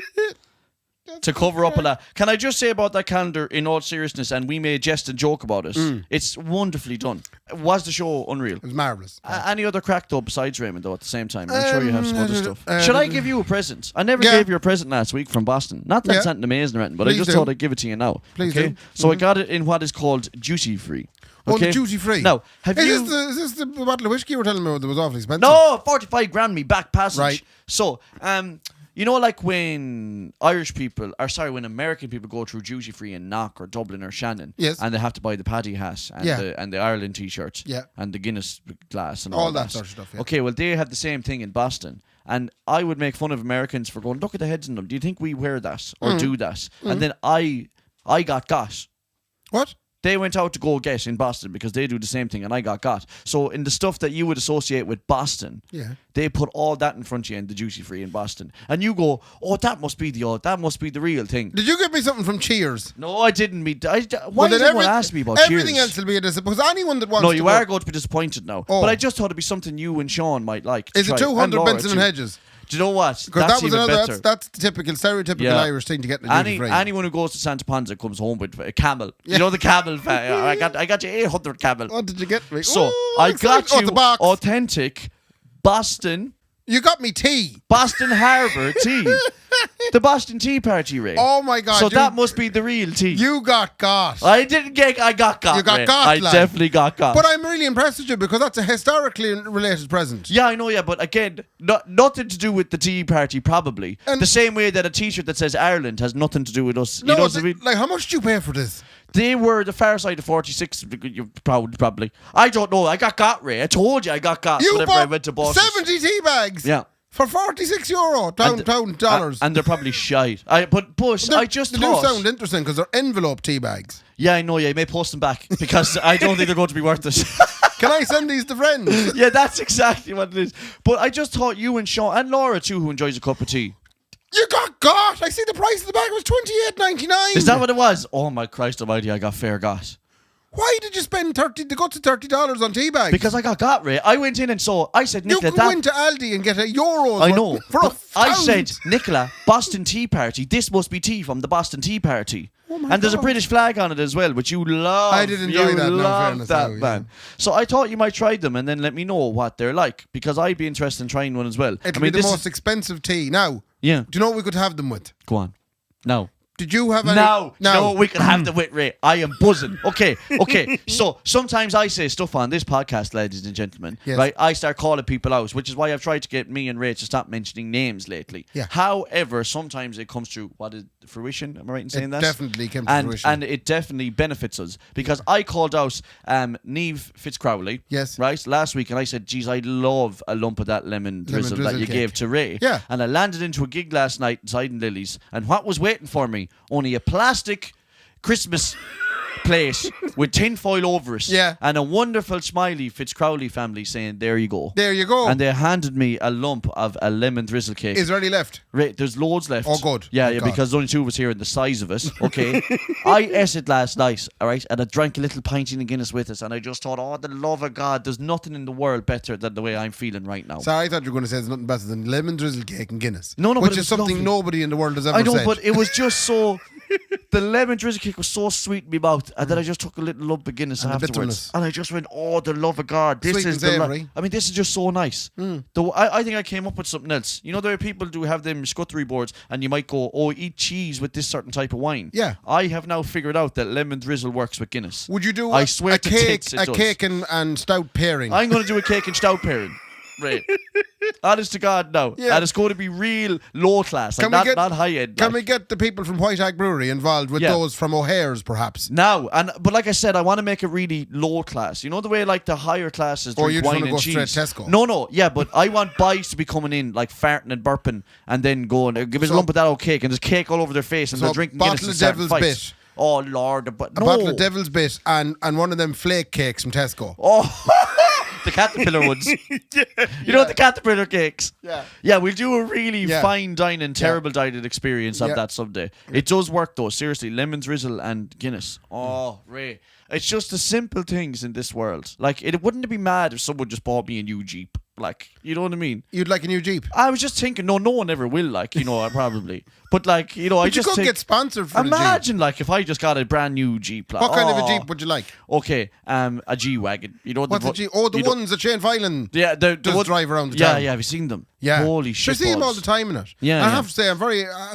To cover up a lot. Can I just say about that calendar in all seriousness, and we may jest and joke about it, it's wonderfully done. Was the show unreal? It was marvellous. Any other crack though besides Raymond though at the same time? I'm sure you have some other stuff. Should I give you a present? I never gave you a present last week from Boston. Not that it's something amazing or anything, but I just thought I'd give it to you now. Please do. So I got it in what is called duty free. Okay? Oh, the duty free. Now, is this the bottle of whiskey you were telling me that was awfully expensive? No, 45 grand me back passage. Right. So, you know, like when when American people go through duty free in Knock or Dublin or Shannon, and they have to buy the paddy hat and the Ireland t-shirts, and the Guinness glass and all that sort of stuff. Yeah. Okay, well they have the same thing in Boston, and I would make fun of Americans for going, look at the heads in them. Do you think we wear that or do that? And then I got. What? They went out to go get in Boston because they do the same thing, and I got. So in the stuff that you would associate with Boston, they put all that in front of you in the duty free in Boston, and you go, "Oh, that must be the real thing." Did you get me something from Cheers? No, I didn't. Why did everyone ask me about Cheers? Everything else will be a disappointment. Because anyone that wants no, you are going to be disappointed now. Oh. But I just thought it'd be something you and Sean might like. Is it 200 Benson and Hedges? Do you know what? Because that was another. That's the stereotypical Irish thing to get in the duty free. Anyone who goes to Santa Ponza comes home with a camel. You know the camel. I got you 800 camel. What did you get me? So I got you authentic Boston. You got me tea. Boston Harbour tea. The Boston Tea Party, Ray. Oh my God. So that must be the real tea. You got. I didn't get, I got. You got, I definitely got. But I'm really impressed with you because that's a historically related present. Yeah, I know, but again, nothing to do with the Tea Party, probably. And the same way that a t-shirt that says Ireland has nothing to do with us. No, like how much did you pay for this? They were the far side of 46, probably. I don't know. I got, Ray. I told you I got. You whenever bought I went to Boston. 70 tea bags. Yeah. For €46, pound dollars. And they're probably shite. I just they thought... do sound interesting because they're envelope tea bags. Yeah, I know, yeah. You may post them back because I don't think they're going to be worth it. Can I send these to friends? Yeah, that's exactly what it is. But I just thought you and Sean, and Laura too, who enjoys a cup of tea. You got! I see the price of the bag was $28.99. Is that what it was? Oh my Christ almighty, I got fair got. Why did you spend $30 on tea bags? Because I got Ray. I went in and I said, Nicola, you can go into Aldi and get €1 I know. for a I pound. said, Nicola, Boston Tea Party. This must be tea from the Boston Tea Party. Oh my and there's a God. British flag on it as well, which you love. I did enjoy that. Love that, yeah. man. So I thought you might try them and then let me know what they're like, because I'd be interested in trying one as well. It'll be the most expensive tea. Now, yeah. Do you know what we could have them with? Go on. No. Did you have any? No, we can have the wit, Ray. I am buzzing. Okay. So sometimes I say stuff on this podcast, ladies and gentlemen. Yes. Right? I start calling people out, which is why I've tried to get me and Ray to stop mentioning names lately. Yeah. However, sometimes it comes to fruition. Am I right in saying that? Definitely came to fruition. And it definitely benefits us, because I called out Niamh Fitzcrowley. Yes. Right? Last week, and I said, geez, I'd love a lump of that lemon drizzle that you cake. gave to Ray. Yeah. And I landed into a gig last night inside in Lily's, and what was waiting for me? Only a plastic Christmas plate with tinfoil over it. Yeah. And a wonderful smiley Fitzcrowley family saying, there you go. There you go. And they handed me a lump of a lemon drizzle cake. Is there any left? Right, there's loads left. Oh, good. Yeah, God. because there's only two of us here and the size of it. Okay. I ate it last night, all right, and I drank a little pint in Guinness with us, and I just thought, oh, the love of God, there's nothing in the world better than the way I'm feeling right now. Sorry, I thought you were going to say there's nothing better than lemon drizzle cake and Guinness. No, which but is something lovely. nobody in the world has ever I know, said. but it was just so... The lemon drizzle cake was so sweet in my mouth, and then I just took a little lump of Guinness And the afterwards, bitterness. and I just went, "Oh, the love of God! This Sweet is and the savoury. I mean, this is just so nice." Though I think I came up with something else. You know, there are people who have them scuttery boards, and you might go, "Oh, eat cheese with this certain type of wine." Yeah. I have now figured out that lemon drizzle works with Guinness. Would you do I swear a to cake, tits it a does. cake and stout pairing? I'm going to do a cake and stout pairing. Right. Honest to God, no. Yeah. And it's going to be real low class, like not high end. Can we get the people from White Hag Brewery involved with those from O'Hare's, perhaps? Now, but like I said, I want to make it really low class. You know the way like the higher classes Or drink you just wine wanna and go cheese. straight Tesco? No, yeah, but I want boys to be coming in like farting and burping, and then going, give us a lump of that old cake, and there's cake all over their face, and So they're drinking bottle Guinness and of starting Devil's fights. Bit. Oh Lord, A bottle of Devil's Bit and one of them flake cakes from Tesco. Oh, the caterpillar ones. You know the caterpillar cakes. Yeah, we'll do a really fine dining, terrible dining experience of that someday. It does work though, seriously. Lemon drizzle and Guinness. Oh, Ray. It's just the simple things in this world. Like, it wouldn't be mad if someone just bought me a new Jeep. Like, you know what I mean? You'd like a new Jeep? I was just thinking, no one ever will, like, you know, probably. But, like, you know, But I you just could get sponsored for the Jeep. Imagine, like, if I just got a brand new Jeep. Like, What kind of a Jeep would you like? Okay, a G-Wagon. You know What's a Jeep? Oh, the ones that Shane Filan does drive around the town. Yeah, have you seen them? Yeah. Holy shit. I see him all the time in it. Yeah, I have to say, I'm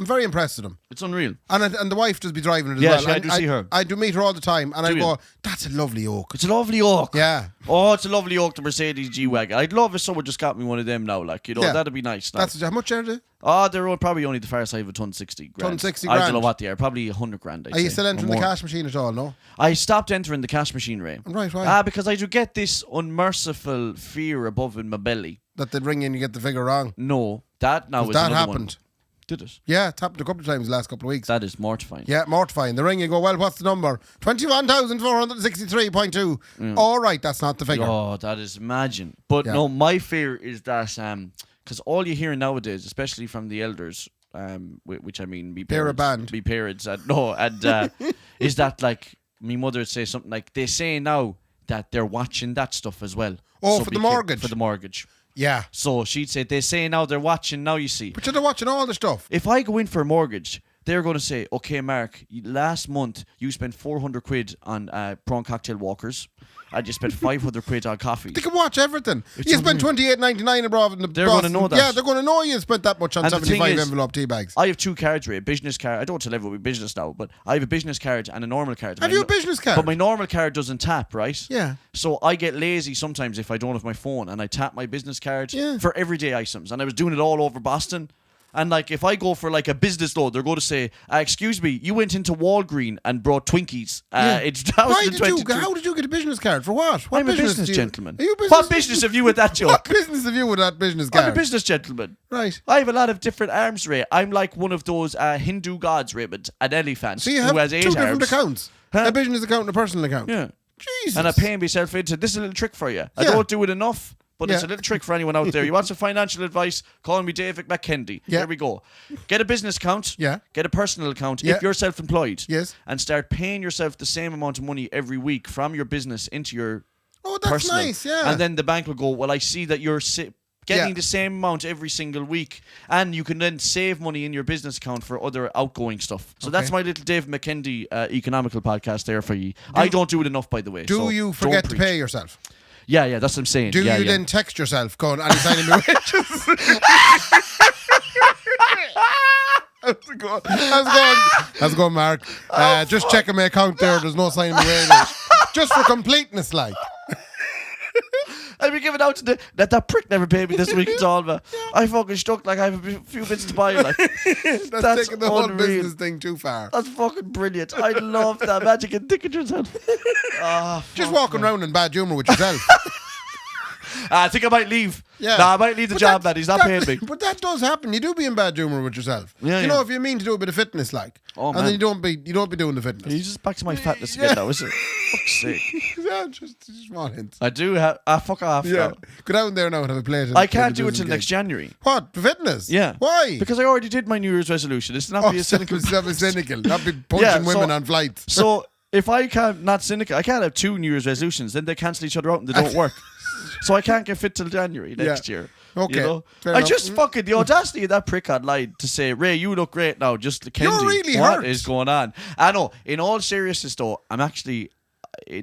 very impressed with him. It's unreal. And the wife does be driving it as Yeah, well. I do see her. I do meet her all the time, and I Do go, you? that's a lovely oak. It's a lovely oak. Yeah. Oh, it's a lovely oak, the Mercedes G-Wagon. I'd love if someone just got me one of them now, like, you know, Yeah. that'd be nice. Now. That's how much are they? Oh, they're probably only the far side of a ton 60 grand. Ton 60 I don't grand. know what they are. Probably 100 grand. Are you still entering the cash machine at all, no? I stopped entering the cash machine, Ray. Right, why? Because I do get this unmerciful fear above in my belly. That they ring in, you get the figure wrong. No, that now is That another happened. one. Did it? Yeah, it's happened a couple of times the last couple of weeks. That is mortifying. Yeah, mortifying. They ring you and go, well, what's the number? 21,463.2. All right, that's not the figure. Oh, that is imagine. But no, my fear is that because all you hear nowadays, especially from the elders, which I mean, me Pair of parents, band. me parents, is that like me mother would say something like they say now that they're watching that stuff as well. Oh, So for the be mortgage. For the mortgage. Yeah. So she'd say they say now they're watching now. You see, But they're watching all the stuff. if I go in for a mortgage, they're going to say, okay, Mark, last month you spent 400 quid on prawn cocktail walkers, and you spent 500 quid on coffee. They can watch everything. It's You spent unreal. $28.99 abroad in the They're gonna know that. Yeah, they're going to know you spent that much on And the thing 75 is, envelope tea bags. I have two cards, Ray. A business card. I don't tell everyone with business now, but I have a business card and a normal card. Have you a business card? But my normal card doesn't tap, right? Yeah. So I get lazy sometimes if I don't have my phone and I tap my business card Yeah. for everyday items. And I was doing it all over Boston. And like, if I go for like a business loan, they're going to say, "Excuse me, you went into Walgreen and brought Twinkies." It's 2022. How did you get a business card for what? I'm a business gentleman. Are you What business have you with that joke? What business have you with that business card? I'm a business gentleman. Right. I have a lot of different arms, Ray. I'm like one of those Hindu gods, Raymond, an elephant So you have who has 8 two arms. different accounts. Huh? A business account and a personal account. Yeah. Jesus. And I pay myself into this is a little trick for you. I don't do it enough. But it's a little trick for anyone out there. You want some financial advice? Call me David McKendy. Yeah. There we go. Get a business account. Yeah. Get a personal account if you're self-employed. Yes. And start paying yourself the same amount of money every week from your business into your that's personal. nice, yeah. And then the bank will go, well, I see that you're getting the same amount every single week. And you can then save money in your business account for other outgoing stuff. So that's my little Dave McKendy economical podcast there for you. I don't do it enough, by the way. Do you forget to pay yourself? Yeah, that's what I'm saying. Do you then text yourself going, "I'm signing my wages"? How's it going, Mark? Just checking my account there. There's no signing my wages. Just for completeness, like. I'd be giving out to that prick never paid me this week. It's all about. I fucking stuck like I have a few bits to buy. Like that's taking the whole business thing too far. That's fucking brilliant. I love that magic and thinking to yourself. Just walking around in bad humour with yourself. I think I might leave. Yeah. Nah, I might leave the job, man. He's not paying me. But that does happen. You do be in bad humour with yourself. Yeah, you know, if you mean to do a bit of fitness, like, and then you don't be doing the fitness. You just back to my fatness again now, is it? Fuck's sake. Yeah, just small hints. I do have. Fuck off. Yeah, now. go down there now and have a plate. I can't do it till next January. What, for fitness? Yeah. Why? Because I already did my New Year's resolution. It's not be a cynical. Not be cynical. Not be punching women on flights. So if I can't not cynical, I can't have 2 New Year's resolutions. Then they cancel each other out and they don't work. So I can't get fit till January next year. Okay. You know? Fair I enough. just fucking the audacity of that prick online to say, "Ray, you look great now." Just Kendy, You're really what hurt. is going on? I know. In all seriousness, though, I'm actually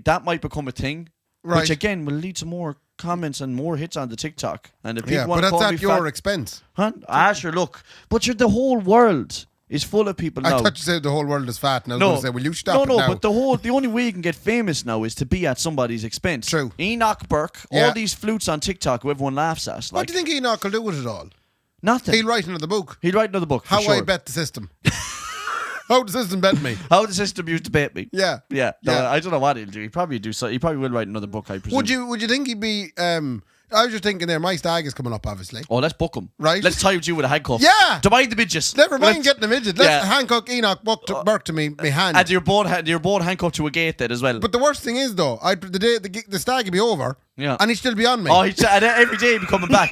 that might become a thing, which again will lead to more comments and more hits on the TikTok. And if people want but to call that's me at your fat, expense. huh? Sure, look, but the whole world is full of people now. I thought you said the whole world is fat, and I was going to say, "Will you stop?" No, now? but the only way you can get famous now is to be at somebody's expense. True. Enoch Burke, all these flutes on TikTok who everyone laughs at. Like, what do you think Enoch will do with it all? Nothing. He'll write another book. He'd write another book. For How sure. I bet the system. How the system bet me. How the system used to bet me. Yeah. Yeah. No, I don't know what he'll do. He'd probably do so. He probably will write another book, I presume. Would you think he'd be? I was just thinking there. My stag is coming up, obviously. Oh, let's book him. Right. Let's tie you with a handcuff. Yeah. To mind the midges. Never mind getting a midget. Let's handcuck Enoch Burke to me hand. And you're both handcuffed to a gate then as well. But the worst thing is though, the day the stag would be over, and he'd still be on me. Oh, and every day he'd be coming back.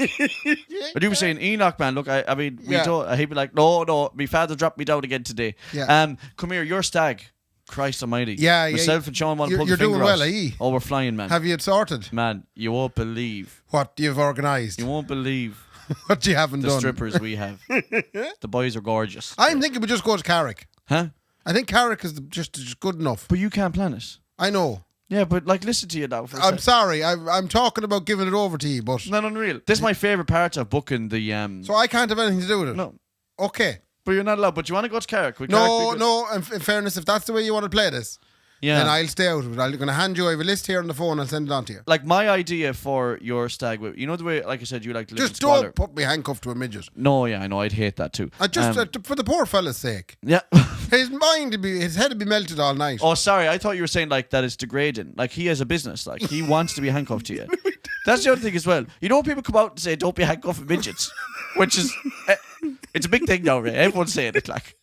But you were saying, Enoch, man, look, I mean, he'd be like, no, my father dropped me down again today. Yeah. Come here, your stag. Christ almighty. Yeah, Myself and Sean want to pull the You're finger doing well, out. eh? Oh, we're flying, man. Have you it sorted? Man, you won't believe. What you've organised? You won't believe what you haven't the done. strippers we have. The boys are gorgeous. I'm thinking we just go to Carrick. Huh? I think Carrick is just good enough. But you can't plan it. I know. Yeah, but like, listen to you now. I'm sorry. I'm talking about giving it over to you, but not unreal. This is my favourite part of booking the. So I can't have anything to do with it. No. Okay. But you're not allowed. But you want to go to Carrick? No. In fairness, if that's the way you want to play this, then I'll stay out of it. I'm going to hand you. I have a list here on the phone. I'll send it on to you. Like my idea for your stag, you know the way, like I said, you like to live just in squalor. don't put me handcuffed to a midget. No, yeah, I know. I'd hate that too. I just for the poor fella's sake. Yeah. his head would be melted all night. Oh, sorry. I thought you were saying like that is degrading. Like he has a business. Like he wants to be handcuffed to you. That's the other thing as well. You know, people come out and say, "Don't be handcuffed with midgets," which is it's a big thing now, Ray. Everyone's saying it. Like,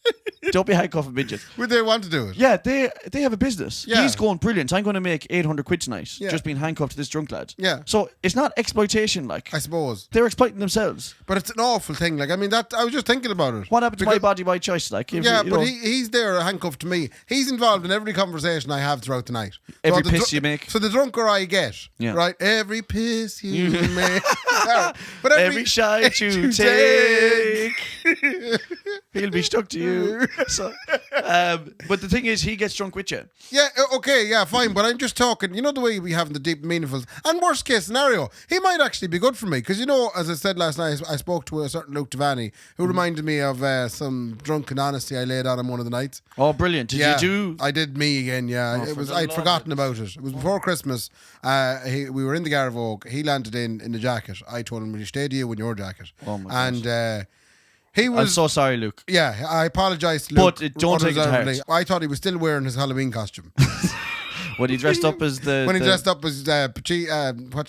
don't be handcuffed with midgets. Would they want to do it? Yeah, they have a business. Yeah. He's going brilliant. I'm going to make 800 quid tonight Yeah. just being handcuffed to this drunk lad. Yeah. So it's not exploitation, like. I suppose. They're exploiting themselves. But it's an awful thing. Like, I mean, I was just thinking about it. What happened to my body, my choice? Like, he's there handcuffed to me. He's involved in every conversation I have throughout the night. Every piss you make. So the drunker I get, right? Every piss you make. But every shot you take. He'll be stuck to you. So, but the thing is, he gets drunk with you. Yeah, okay, yeah, fine. But I'm just talking, you know, the way we have the deep, meaningful. And worst case scenario, he might actually be good for me. Because, you know, as I said last night, I spoke to a certain Luke Devaney who reminded me of some drunken honesty I laid on him one of the nights. Oh, brilliant. Did you do? I did me again, yeah. I'd forgotten about it. It was before Christmas. We were in the Garavogue. He landed in the jacket. I told him, will you stay to you in your jacket? Oh, my God. I'm so sorry, Luke. Yeah, I apologise to Luke. But don't take it to heart. I thought he was still wearing his Halloween costume. When he dressed up as when he dressed up as what you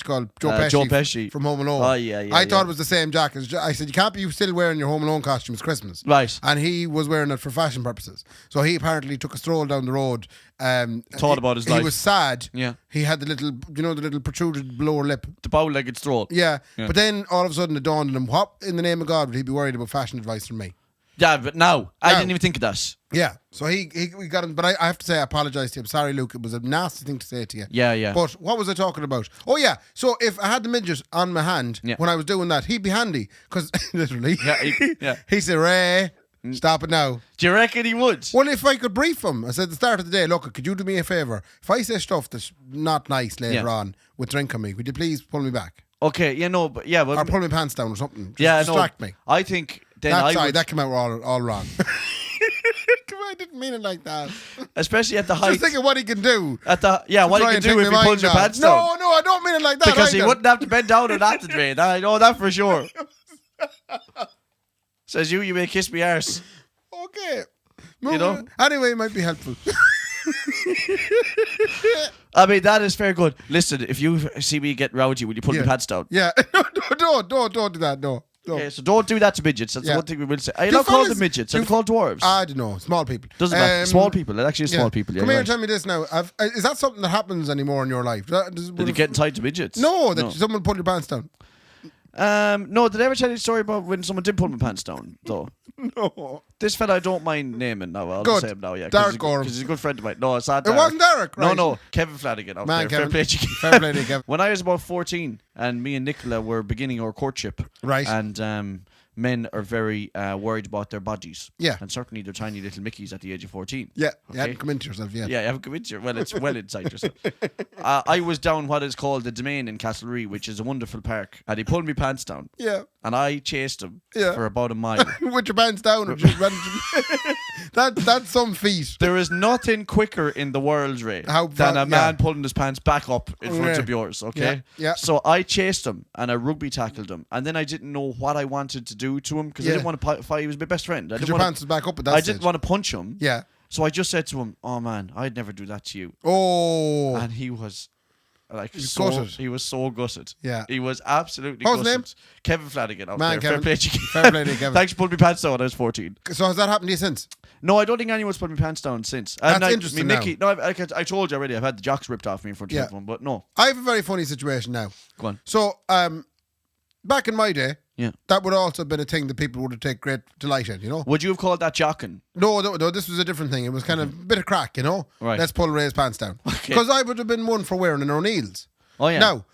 call Joe Pesci from Home Alone. Oh yeah. I thought it was the same jacket. I said you can't be still wearing your Home Alone costume. It's Christmas, right? And he was wearing it for fashion purposes. So he apparently took a stroll down the road. Thought about his life. He was sad. Yeah. He had the little protruded lower lip. The bow-legged stroll. Yeah. But then all of a sudden it dawned on him, what in the name of God would he be worried about fashion advice from me? Yeah, but now I didn't even think of that. Yeah, so he got him, but I have to say I apologise to him. Sorry, Luke, it was a nasty thing to say to you. Yeah. But what was I talking about? Oh yeah, so if I had the midget on my hand when I was doing that, he'd be handy because literally, he said, "Ray, stop it now." Do you reckon he would? Well, if I could brief him, I said at the start of the day, look, could you do me a favour? If I say stuff that's not nice later on with drink on me, would you please pull me back? Okay, but or pull my pants down or something. Just distract me. I think. Then that came out all wrong. I didn't mean it like that. Especially at the height. Just thinking what he can do. What he can do if he pulls your pants down. No, I don't mean it like that. Because he wouldn't have to bend down or that to drain. I know that for sure. Says you may kiss me arse. Okay. Anyway, it might be helpful. I mean, that is fair good. Listen, if you see me get rowdy, will you pull your pants down? Yeah. No, don't do that, no. Okay, so don't do that to midgets. That's the one thing we will say. Are you not called them midgets? Are they called dwarves? I don't know. Small people. Doesn't matter. Small people. It actually is small people. Yeah, come here and tell me this now. Is that something that happens anymore in your life? Did you get tied to midgets? No, someone pulled your pants down. No, did I ever tell you a story about when someone did pull my pants down, though? No. This fella I don't mind naming now. I'll just say him now, yeah. Derek Gorham. Because he's a good friend of mine. No, it's not Derek. It wasn't Derek, right? No. Kevin Flanagan. Man, Kevin. Fair play to Kevin. When I was about 14 and me and Nicola were beginning our courtship. Right. And men are very worried about their bodies. Yeah. And certainly their tiny little Mickeys at the age of 14. Yeah. Okay? You haven't come into yourself yet. Yeah, you haven't come into yourself. Well, it's well inside yourself. I was down what is called the Domain in Castlereagh, which is a wonderful park. And he pulled me pants down. Yeah. And I chased him for about a mile. With your pants down. That's some feat. There is nothing quicker in the world, Ray, than a man pulling his pants back up in front of yours, okay? Yeah. So I chased him and I rugby tackled him. And then I didn't know what I wanted to do to him because I didn't want to fight. He was my best friend. Because your pants was back up at that I stage. didn't want to punch him. Yeah. So I just said to him, oh man, I'd never do that to you. Oh. And he was... gutted. He was so gutted. Yeah. He was absolutely gutted. What's his name? Kevin Flanagan. Man, Kevin. Fair play to Kevin. Thanks for pulling me pants down when I was 14. So has that happened to you since? No, I don't think anyone's put my pants down since. That's interesting Mickey, no, I told you already, I've had the jocks ripped off me in front of everyone, but no. I have a very funny situation now. Go on. So, back in my day, yeah, that would also have been a thing that people would have taken great delight in, you know? Would you have called that jocking? No, this was a different thing. It was kind of a bit of crack, you know? Right. Let's pull Ray's pants down. Because I would have been one for wearing an O'Neill's. Oh, yeah. Now,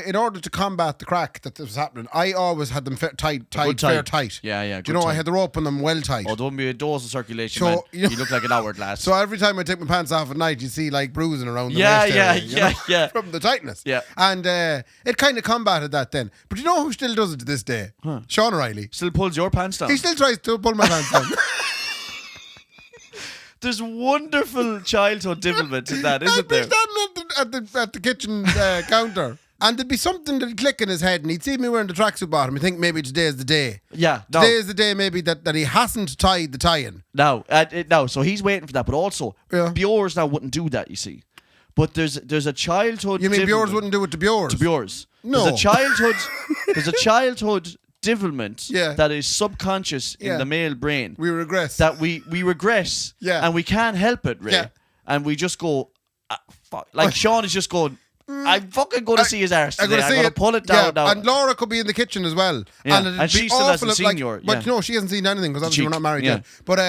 in order to combat the crack that was happening, I always had them fair tight. Yeah. Do you know, I had the rope on them well tight. Oh, don't be a dose of circulation, man. You look like an hourglass. So every time I take my pants off at night, you see like bruising around the waist area, yeah. from the tightness. Yeah. And it kind of combated that then. But you know who still does it to this day? Sean O'Reilly. Still pulls your pants down? He still tries to pull my pants down. There's wonderful childhood development in that, isn't there? I'd be standing at the kitchen counter, and there'd be something that'd click in his head, and he'd see me wearing the tracksuit bottom. He'd think maybe today's the day. Yeah, no. Today is the day maybe that he hasn't tied the tie-in. No, so he's waiting for that. But also, Bjors now wouldn't do that, you see. But there's a childhood... You mean Bjors wouldn't do it to Bjors? To Bjors. No. There's a childhood development that is subconscious in the male brain. We regress. That we regress. Yeah. And we can't help it, Ray. Yeah. And we just go... fuck. Like Sean is just going... I'm fucking going to see his arse today. I'm going to pull it down now. And Laura could be in the kitchen as well. Yeah. And she still hasn't seen your... But no, she hasn't seen anything because obviously we're not married yet. But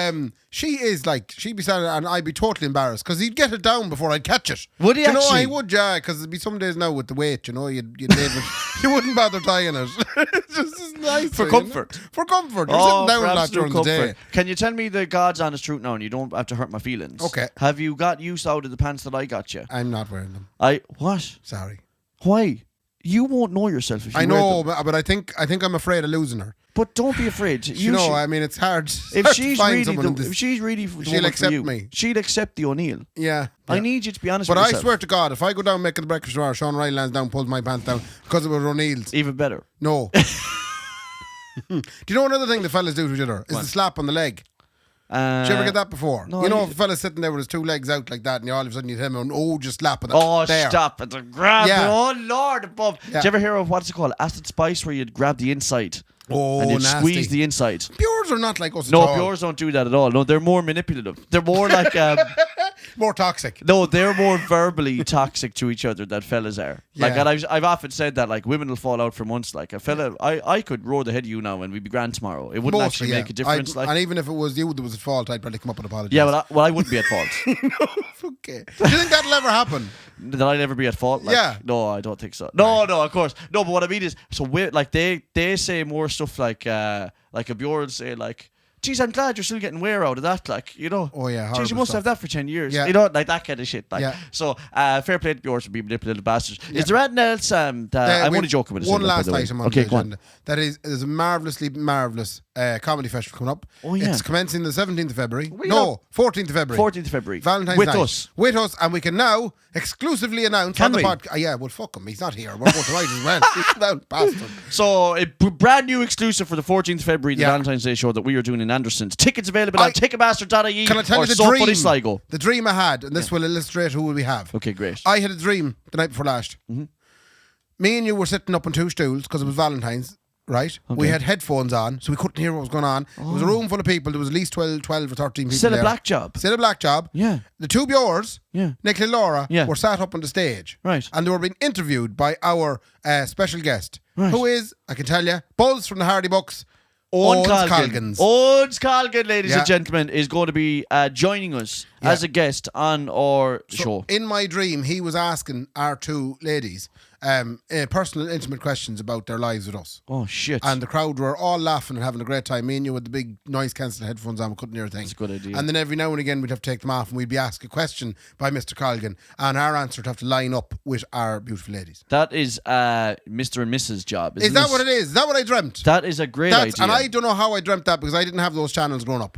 she is like... She'd be standing and I'd be totally embarrassed because he'd get it down before I'd catch it. Would he actually? You know, I would, yeah, because there'd be some days now with the weight, you know, you'd leave it. You wouldn't bother tying it. It's just nice. For comfort. You know? For comfort. You're sitting down with that during the day. Can you tell me the God's honest truth now and you don't have to hurt my feelings? Okay. Have you got use out of the pants that I got you? I'm not wearing them. What? Sorry. Why? You won't know yourself if you I wear know, them. but I think I'm afraid of losing her. But don't be afraid. You know, I mean, it's hard. If she's really, she'll accept me. She'll accept the O'Neill. Yeah. I need you to be honest with yourself. But I swear to God, if I go down making the breakfast hour, Sean Ryan lands down, pulls my pants down because it was O'Neill's. Even better. No. Do you know another thing the fellas do to each other? Is the slap on the leg. Did you ever get that before? No, you know, if a fella's sitting there with his two legs out like that, and all of a sudden you hit him and just slap it. Oh, there. stop! It's a grab. Yeah. Oh Lord above. Yeah. Did you ever hear of what's it called? Acid spice, where you'd grab the inside. Oh, and you'd nasty. squeeze the inside. Pures are not like us. No, at all. pures don't do that at all. No, they're more manipulative. They're more like more toxic. No, they're more verbally toxic to each other than fellas are. Yeah. Like, and I've often said that, like, women will fall out for months. Like, a fella, I could roar the head of you now and we'd be grand tomorrow. It wouldn't actually make a difference. And even if it was you that was at fault, I'd probably come up and apologise. Yeah, well, I wouldn't be at fault. No, okay. Do you think that'll ever happen? That I'd ever be at fault? Like, yeah. No, I don't think so. No, of course. No, but what I mean is, so like they say more stuff like a Bjorn would say like, geez, I'm glad you're still getting wear out of that, like, you know. Oh yeah, geez, you must stuff. have that for 10 years. Yeah. You know, like that kind of shit. Like, yeah. So, fair play to Bjorn for being manipulative bastards. Yeah. Is there anything else that I'm only joking with this? One last item on the agenda. Go on. That is a marvellous comedy festival coming up. Oh yeah. It's commencing the 17th of February. 14th of February. 14th of February. Valentine's with night. us. With us, and we can now exclusively announce on the podcast. Yeah, well, fuck him. He's not here. We're going tonight as well. He's down, bastard. So, a brand new exclusive for the 14th of February, the Valentine's Day show that we are doing in Anderson's. Tickets available on Ticketmaster.ie. Can I tell or you the So dream? Funny Sligo. The dream I had, and this will illustrate who we have. Okay, great. I had a dream the night before last. Mm-hmm. Me and you were sitting up on two stools because it was Valentine's. Right? Okay. We had headphones on, so we couldn't hear what was going on. Oh. It was a room full of people. There was at least 12 or 13 people. Still a black job. Still a black job. Yeah. The two Bjors, Nicola and Laura, were sat up on the stage. Right. And they were being interviewed by our special guest, who is, I can tell you, Buzz from the Hardy Bucks. Owens Colgans. Owens Colgan, ladies and gentlemen, is going to be joining us as a guest on our show. In my dream, he was asking our two ladies personal, intimate questions about their lives with us. Oh, shit. And the crowd were all laughing and having a great time. Me and you with the big noise-cancelling headphones on, we couldn't hear a thing. That's a good idea. And then every now and again, we'd have to take them off and we'd be asked a question by Mr. Colgan, and our answer would have to line up with our beautiful ladies. That is Mr. and Mrs. job, Is that what it is? Is that what I dreamt? That is a great idea. And I don't know how I dreamt that because I didn't have those channels growing up.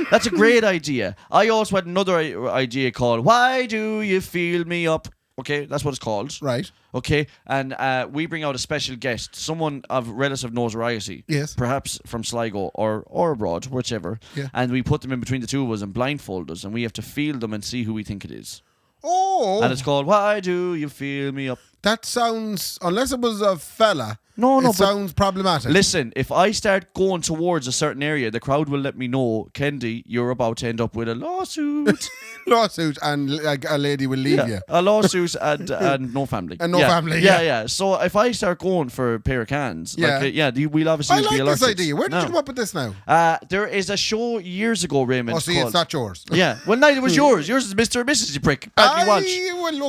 That's a great idea. I also had another idea called Why Do You Feel Me Up? Okay, that's what it's called. Right. Okay, and we bring out a special guest, someone of relative notoriety. Yes. Perhaps from Sligo or abroad, whichever. Yeah. And we put them in between the two of us and blindfold us, and we have to feel them and see who we think it is. Oh. And it's called Why Do You Feel Me Up? That sounds, unless it was a fella, it sounds problematic. Listen, if I start going towards a certain area, the crowd will let me know, Kendy, you're about to end up with a lawsuit. Lawsuit, and like a lady will leave you. A lawsuit and no family. And no family, yeah. So if I start going for a pair of cans, we'll obviously be alerted. I like this idea. Where did you come up with this now? There is a show years ago, Raymond. Oh, see, it's not yours. Yeah. Well, neither was yours. Yours is Mr. and Mrs. You prick. Well,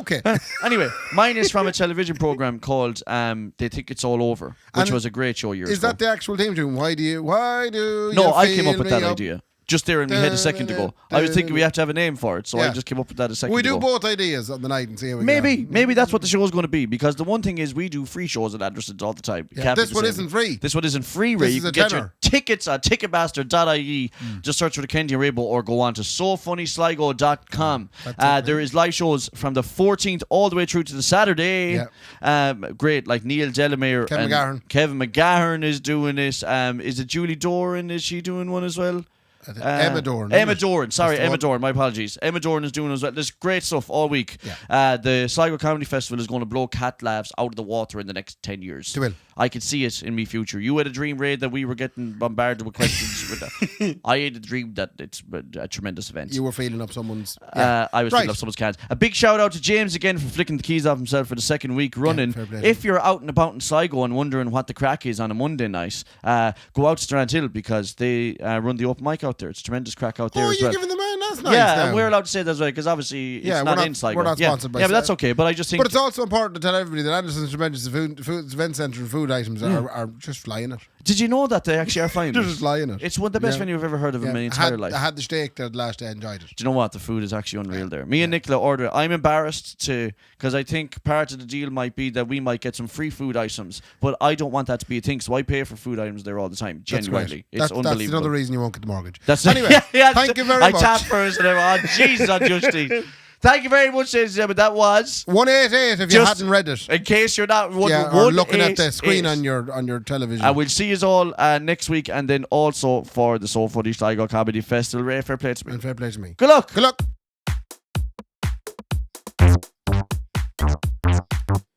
okay. Anyway, mine is from a television program called They Think It's All Over, which was a great show years ago. Is that the actual theme tune? Why do you No, I came up with that idea. Just there in my head a second ago. I was thinking we have to have a name for it, so I just came up with that a second ago. We do both ideas on the night and see how we go. Maybe that's what the show is going to be, because the one thing is we do free shows at Anderson's all the time. Yeah, this one isn't free. This one isn't free, Ray. You can get your tickets at ticketmaster.ie. Just search for the Kendy and Raybo or go on to sofunnysligo.com. There is live shows from the 14th all the way through to the Saturday. Yeah. Great, like Neil Delamere Kevin McGahern is doing this. Is it Julie Doran? Is she doing one as well? Emma Doran. Emma Doran. Sorry, Emma Doran. My apologies. Emma Doran is doing as well. There's great stuff all week. Yeah. The Sligo Comedy Festival is going to blow cat laughs out of the water in the next 10 years. It will. I could see it in me future. You had a dream, Ray, that we were getting bombarded with questions. With that. I had a dream that it's a tremendous event. You were feeling up someone's... I was feeling up someone's cans. A big shout out to James again for flicking the keys off himself for the second week running. If you're out and about in Sligo and wondering what the crack is on a Monday night, go out to Strand Hill because they run the open mic out there. It's tremendous crack out there as well. Oh, you're giving them a that's nice. Yeah, and we're allowed to say that as well because obviously it's not in Sligo. We're not sponsored by but that's okay. But I just think... But it's also important to tell everybody that Anderson's Tremendous Event Centre and food items are just flying it. Did you know that they actually are flying it? They're just flying it. It's one of the best venue I've ever heard of in my entire life. I had the steak there the last day. I enjoyed it. Do you know what? The food is actually unreal there. Me and Nicola ordered it. I'm embarrassed because I think part of the deal might be that we might get some free food items, but I don't want that to be a thing, so I pay for food items there all the time. Genuinely. It's unbelievable. That's another reason you won't get the mortgage. That's anyway, thank you very much. I tap first and I'm Jesus on Justine. Thank you very much, ladies and gentlemen. That was 188 if you hadn't read it. In case you're not or looking at the screen on your television. And we'll see you all next week, and then also for the So Funny Sligo Comedy Festival. Ray, fair play to me. And fair play to me. Good luck. Good luck.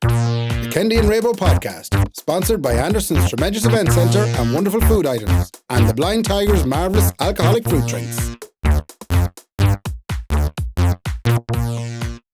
The Kendy and Raybo podcast, sponsored by Anderson's Tremendous Event Centre and Wonderful Food Items, and the Blind Tiger's marvellous alcoholic fruit drinks.